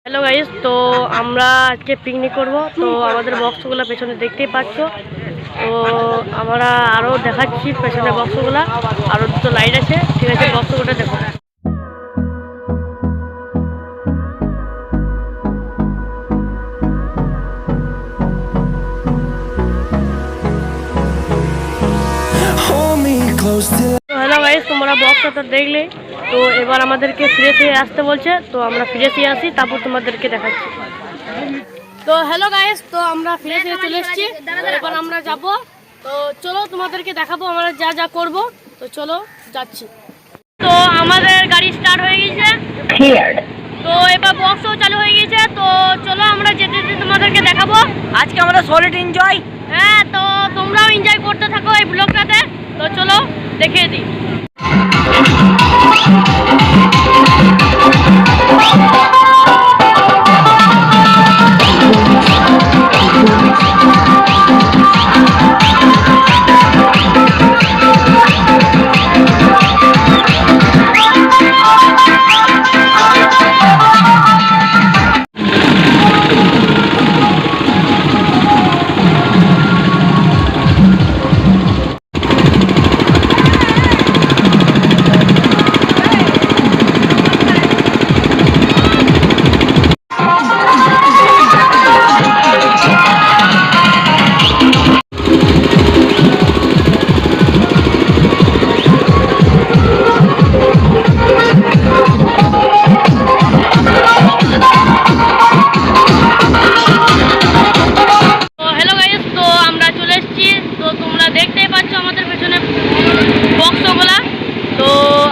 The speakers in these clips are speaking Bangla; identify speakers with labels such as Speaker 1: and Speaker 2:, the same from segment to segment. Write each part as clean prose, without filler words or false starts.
Speaker 1: হ্যালো গাইস, তো আমরা আজকে পিকনিক করব। তো আমাদের বক্সগুলো পেছনে দেখতেই পাচ্ছ। তো আমরা আরও দেখাচ্ছি পেছনে বক্সগুলো, আরও দুটো লাইট আছে। ঠিক আছে, বক্সগুলো দেখো। হ্যালো গাইস, তোমরা বক্সটা দেখলে। তো এবার আমাদেরকে ফ্রেশ হয়ে আসতে বলছে, তো আমরা ফ্রেশ হয়ে আসি, তারপর তোমাদেরকে দেখাচ্ছি। তো হ্যালো গাইস, তো আমরা ফ্রেশ হয়ে চলে এসেছি। এবার আমরা যাব। তো চলো তোমাদেরকে দেখাবো আমরা যা যা করব। তো চলো যাচ্ছি। তো আমাদের গাড়ি স্টার্ট হয়ে গেছে, তো এবার বক্সও চালু হয়ে গেছে। তো চলো আমরা যেতে যেতে তোমাদেরকে দেখাবো।
Speaker 2: আজকে আমরা সলিড এনজয়।
Speaker 1: হ্যাঁ, তো তোমরাও এনজয় করতে থাকো এই ব্লগটাতে। তো চলো দেখিয়ে দিই।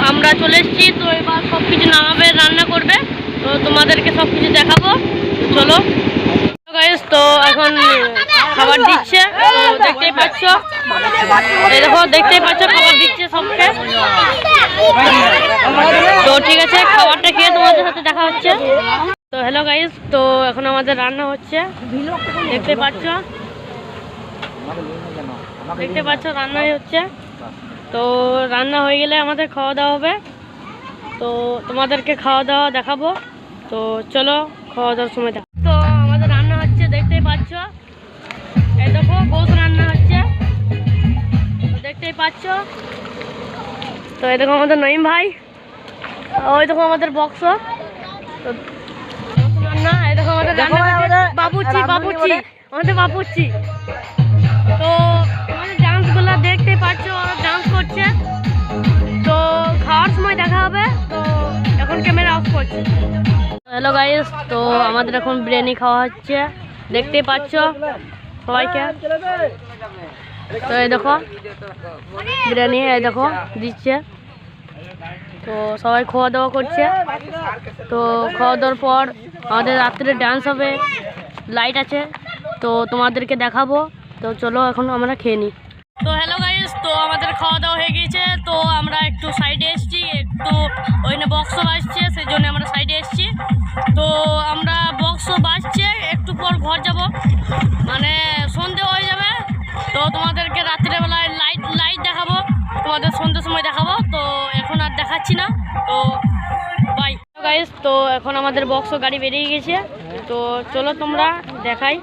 Speaker 1: আমরা চলে এসেছি। তো এবার সব কিছু নামাবে, রান্না করবে। তো তোমাদেরকে সব কিছু দেখাবো। চলো গাইস, তো এখন খাবার দিচ্ছে। তো দেখতেই পাচ্ছ, এই দেখো দেখতেই পাচ্ছ খাবার দিচ্ছে সবকে। তো ঠিক আছে, খাবারটা খেয়ে তোমাদের সাথে দেখা হচ্ছে। তো হ্যালো গাইস, তো এখন আমাদের রান্না হচ্ছে। দেখতে পাচ্ছ রান্নাই হচ্ছে। তো রান্না হয়ে গেলে আমাদের খাওয়া দাওয়া হবে। তো তোমাদেরকে খাওয়া দাওয়া দেখাবো। তো চলো খাওয়া দাওয়ার সময় দেখো। তো আমাদের রান্না হচ্ছে, দেখতেই পাচ্ছ। এই দেখো গোশ রান্না হচ্ছে, দেখতেই পাচ্ছ। তো এই দেখো আমাদের নঈম ভাই, ওই দেখো আমাদের বক্স। তো রান্না, এই দেখো আমাদের বাবুচি আমাদের বাবুচি। তো আমাদের ডান্সগুলো দেখতেই পাচ্ছ, ডান্স করছে। তো খাওয়ার সময় দেখা হবে। তো এখন ক্যামেরা অফ করছে। হ্যালো গাইস, তো আমাদের এখন বিরিয়ানি খাওয়া হচ্ছে, দেখতেই পাচ্ছ সবাইকে। তো এই দেখো বিরিয়ানি, এই দেখো দিচ্ছে। তো সবাই খাওয়া দাওয়া করছে। তো খাওয়া দাওয়ার পর আমাদের রাত্রে ডান্স হবে, লাইট আছে। তো তোমাদেরকে দেখাবো। তো চলো এখন আমরা খেয়ে নিই। তো হ্যালো গাইস, তো আমাদের খাওয়া দাওয়া হয়ে গেছে। তো আমরা একটু সাইডে এসেছি, একটু ওইখানে বক্সও বাজছে, সেই জন্য আমরা সাইডে এসেছি। তো আমরা বক্সও বাজছে, একটু পর ঘর যাব, মানে সন্ধে হয়ে যাবে। তো তোমাদেরকে রাত্রেবেলায় লাইট দেখাবো, তোমাদের সন্ধ্যের সময় দেখাবো। তো এখন আর দেখাচ্ছি না। তো বাই গাইস, তো এখন আমাদের বক্সও গাড়ি বেরিয়ে গেছে। তো চলো তোমরা দেখাই।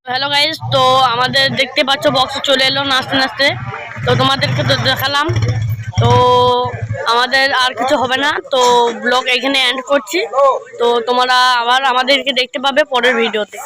Speaker 1: হ্যালো গাইস, তো আমাদের দেখতে পাচ্ছ বক্স চলে এলো নাচতে নাচতে। তো তোমাদেরকে তো দেখালাম। তো আমাদের আর কিছু হবে না, তো ব্লগ এখানে এন্ড করছি। তো তোমরা আবার আমাদেরকে দেখতে পাবে পরের ভিডিওতে।